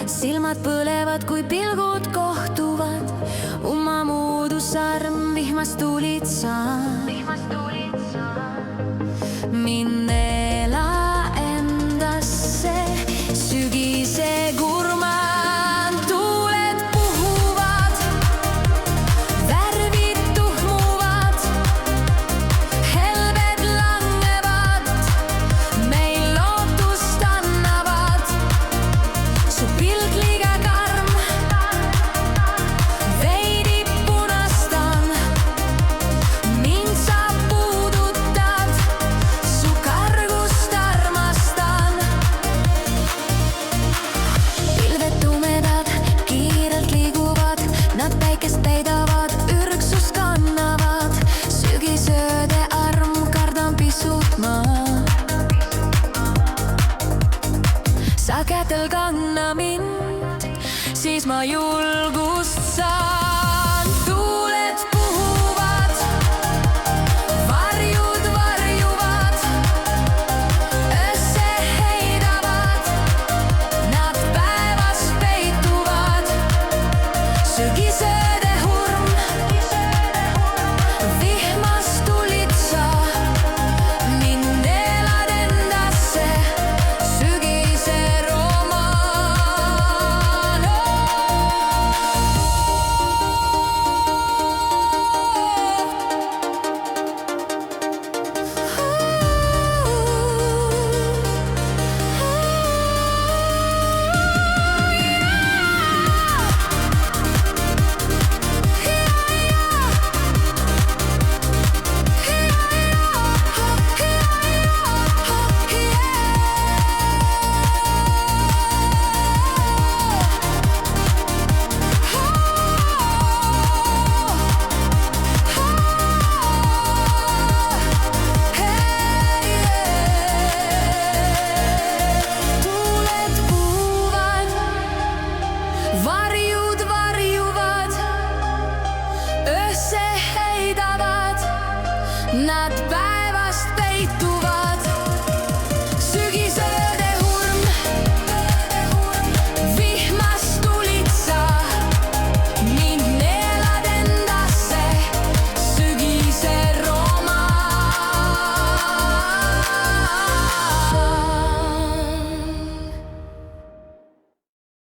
silmad põlevad, kui pilgud kohtuvad. Ummamuudu sarm vihmast tulitsab. Minne ela endasse, sügise kurman tuuled puhuvad, värvid tuhmuvad, helved langevad, meil lootust annavad. Su pilk liiga karm, veidi punastan, mind sa puudutad, su kargust armastan. Pilved tumedad, kiirelt liiguvad, nad päikest täidavad, ürgsust kannavad. Sügisööde arm, kardan pisut ma. Sa kätel kanna mind, siis ma julgust saan. Tuuled puhuvad, varjud varjuvad, öösse heidavad, nad päevas peituvad. Sügisööde hurm, vihmas tulitsa, mind elad endasse, sügise romaan. Tuuled puhuvad, varjud varjuvad, öösse heidavad, nad